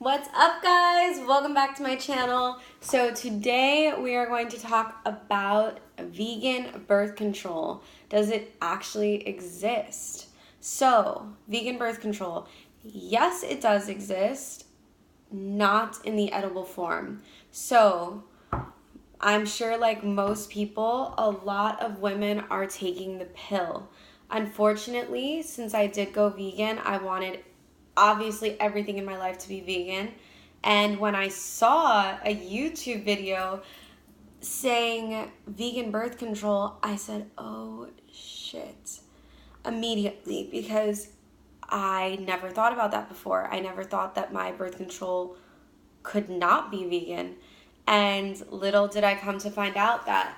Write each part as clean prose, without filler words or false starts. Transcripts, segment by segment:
What's up, guys? Welcome back to my channel. So today we are going to talk about vegan birth control. Does it actually exist? So, vegan birth control, yes, it does exist, not in the edible form. So, I'm sure like most people, a lot of women are taking the pill. Unfortunately, since I did go vegan, I wanted obviously everything in my life to be vegan. And when I saw a YouTube video saying vegan birth control, I said, oh shit, immediately, because I never thought about that before. I never thought that my birth control could not be vegan. And little did I come to find out that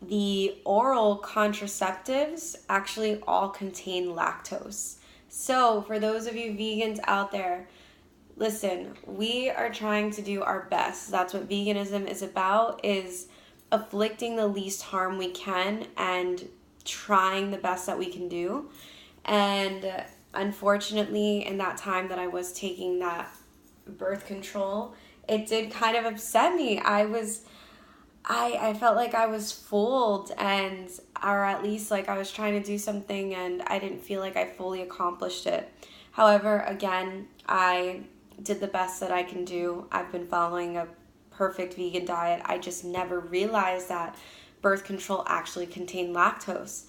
the oral contraceptives actually all contain lactose. So, for those of you vegans out there, listen, we are trying to do our best. That's what veganism is about, is afflicting the least harm we can and trying the best that we can do. And unfortunately, in that time that I was taking that birth control, it did kind of upset me. I felt like I was fooled, and or at least like I was trying to do something and I didn't feel like I fully accomplished it. However, again, I did the best that I can do. I've been following a perfect vegan diet. I just never realized that birth control actually contained lactose.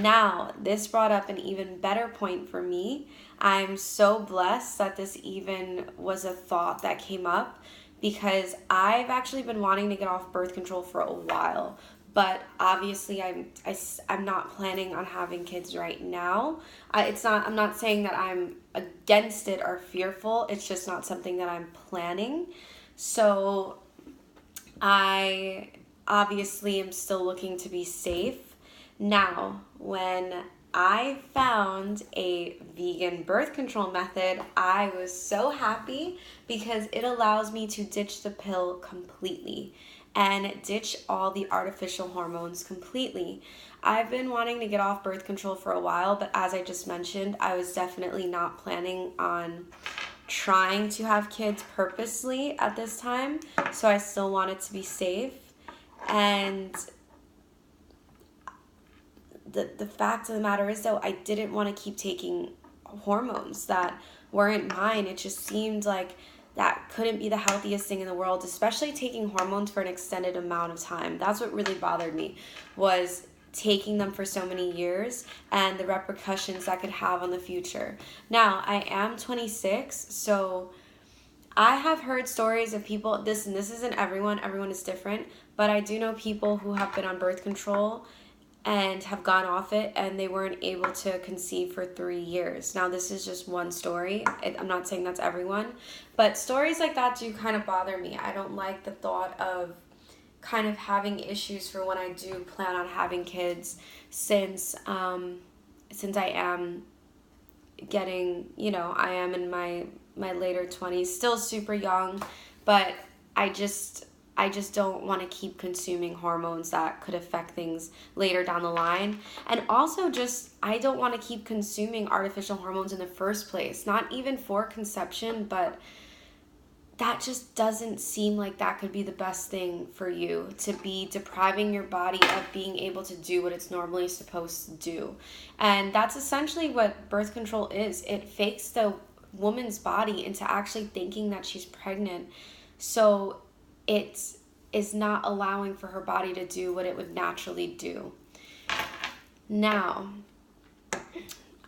Now, this brought up an even better point for me. I'm so blessed that this even was a thought that came up, because I've actually been wanting to get off birth control for a while. But obviously, I'm not planning on having kids right now. I'm not saying that I'm against it or fearful. It's just not something that I'm planning. So I obviously am still looking to be safe. Now, when I found a vegan birth control method, I was so happy because it allows me to ditch the pill completely and ditch all the artificial hormones completely. I've been wanting to get off birth control for a while, but as I just mentioned, I was definitely not planning on trying to have kids purposely at this time, so I still wanted to be safe. And the fact of the matter is, though, I didn't want to keep taking hormones that weren't mine. It just seemed like that couldn't be the healthiest thing in the world, especially taking hormones for an extended amount of time. That's what really bothered me, was taking them for so many years and the repercussions that could have on the future. Now, I am 26, so I have heard stories of people, this isn't everyone is different, but I do know people who have been on birth control and have gone off it and they weren't able to conceive for 3 years. Now, this is just one story. I'm not saying that's everyone, but stories like that do kind of bother me. I don't like the thought of kind of having issues for when I do plan on having kids, since I am getting, I am in my later 20s, still super young, but I just don't want to keep consuming hormones that could affect things later down the line. And also, I don't want to keep consuming artificial hormones in the first place, not even for conception, but that just doesn't seem like that could be the best thing for you, to be depriving your body of being able to do what it's normally supposed to do. And that's essentially what birth control is. It fakes the woman's body into actually thinking that she's pregnant. So it is not allowing for her body to do what it would naturally do. Now,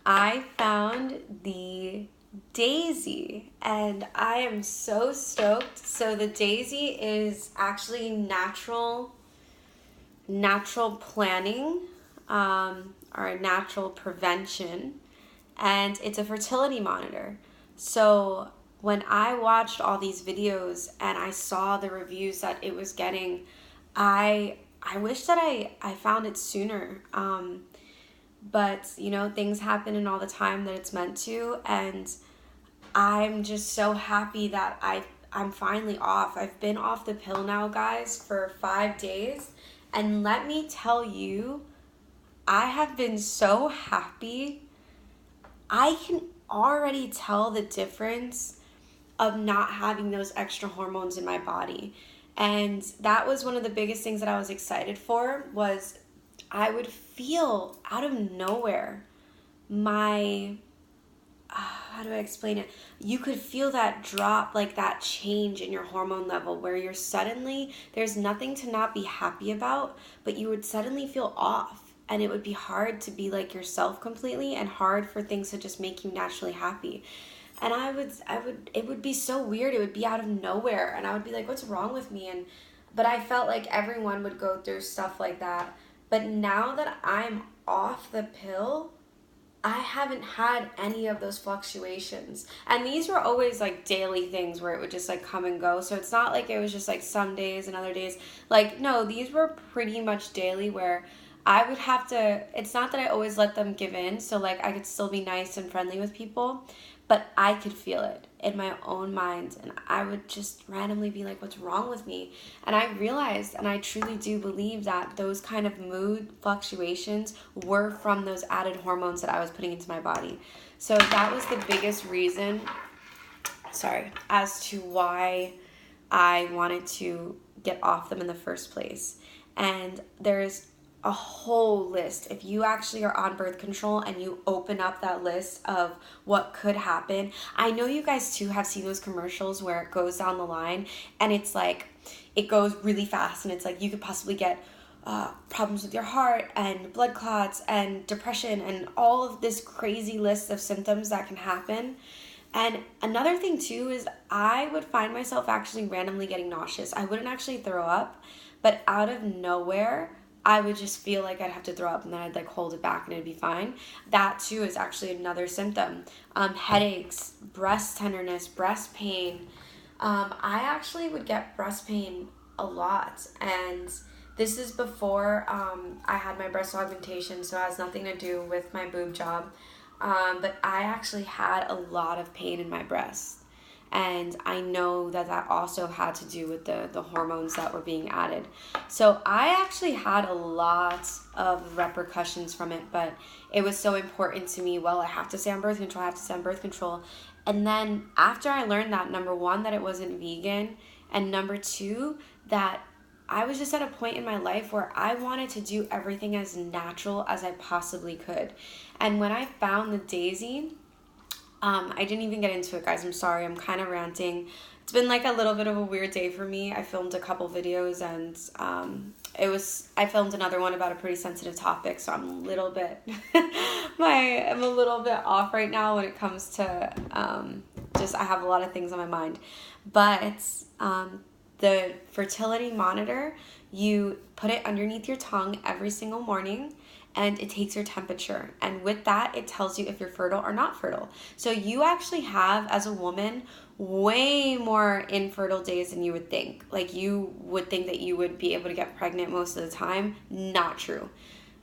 I found the Daisy and I am so stoked. So the Daisy is actually natural planning, or natural prevention, and it's a fertility monitor. So when I watched all these videos and I saw the reviews that it was getting, I wish that I found it sooner. But, things happen in all the time that it's meant to, and I'm just so happy that I'm finally off. I've been off the pill now, guys, for 5 days, and let me tell you, I have been so happy. I can already tell the difference of not having those extra hormones in my body. And that was one of the biggest things that I was excited for, was I would feel out of nowhere my, how do I explain it? You could feel that drop, like that change in your hormone level where you're suddenly, there's nothing to not be happy about, but you would suddenly feel off. And it would be hard to be like yourself completely, and hard for things to just make you naturally happy. And it would be so weird. It would be out of nowhere. And I would be like, what's wrong with me? But I felt like everyone would go through stuff like that. But now that I'm off the pill, I haven't had any of those fluctuations. And these were always like daily things where it would just like come and go. So it's not like it was just like some days and other days. Like, no, these were pretty much daily where I would have to, it's not that I always let them give in. So like I could still be nice and friendly with people, but I could feel it in my own mind, and I would just randomly be like, what's wrong with me? And I realized, and I truly do believe, that those kind of mood fluctuations were from those added hormones that I was putting into my body. So that was the biggest reason, as to why I wanted to get off them in the first place. And there's a whole list. If you actually are on birth control and you open up that list of what could happen, I know you guys too have seen those commercials where it goes down the line and it's like, it goes really fast, and it's like you could possibly get problems with your heart and blood clots and depression and all of this crazy list of symptoms that can happen. And another thing too is I would find myself actually randomly getting nauseous. I wouldn't actually throw up, but out of nowhere, I would just feel like I'd have to throw up, and then I'd like hold it back and it'd be fine. That too is actually another symptom. Headaches, breast tenderness, breast pain. I actually would get breast pain a lot, and this is before I had my breast augmentation, so it has nothing to do with my boob job. But I actually had a lot of pain in my breast. And I know that that also had to do with the hormones that were being added. So I actually had a lot of repercussions from it, but it was so important to me. Well, I have to stay on birth control. I have to stay on birth control. And then after I learned that, number one, that it wasn't vegan, and number two, that I was just at a point in my life where I wanted to do everything as natural as I possibly could. And when I found the Daisy, I didn't even get into it, guys. I'm sorry. I'm kind of ranting. It's been like a little bit of a weird day for me. I filmed a couple videos, and I filmed another one about a pretty sensitive topic, so I'm a little bit I'm a little bit off right now when it comes to I have a lot of things on my mind. But the fertility monitor, you put it underneath your tongue every single morning, and it takes your temperature. And with that, it tells you if you're fertile or not fertile. So you actually have, as a woman, way more infertile days than you would think. Like, you would think that you would be able to get pregnant most of the time. Not true.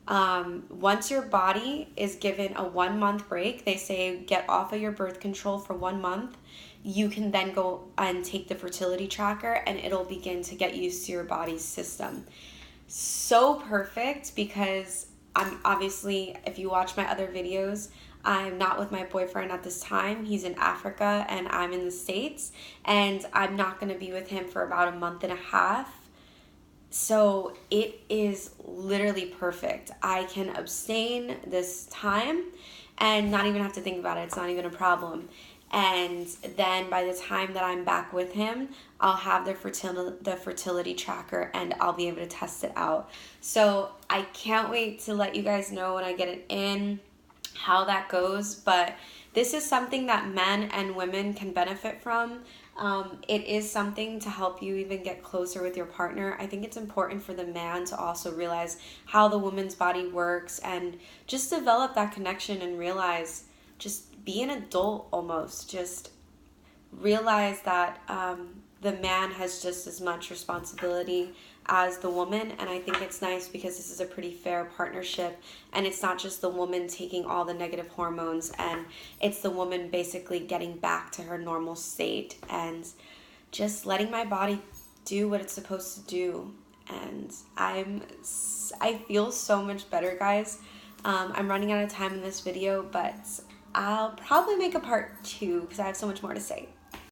Once your body is given a 1 month break, they say get off of your birth control for 1 month. You can then go and take the fertility tracker, and it'll begin to get used to your body's system. So perfect, because I'm obviously, if you watch my other videos, I'm not with my boyfriend at this time. He's in Africa and I'm in the States, and I'm not going to be with him for about a month and a half. So it is literally perfect. I can abstain this time and not even have to think about it. It's not even a problem. And then by the time that I'm back with him, I'll have the fertility tracker, and I'll be able to test it out. So I can't wait to let you guys know when I get it in, how that goes. But this is something that men and women can benefit from. It is something to help you even get closer with your partner. I think it's important for the man to also realize how the woman's body works, and just develop that connection and realize, just be an adult almost. Just realize that the man has just as much responsibility as the woman. And I think it's nice because this is a pretty fair partnership, and it's not just the woman taking all the negative hormones, and it's the woman basically getting back to her normal state and just letting my body do what it's supposed to do. And I feel so much better, guys. I'm running out of time in this video, but I'll probably make a part 2 because I have so much more to say.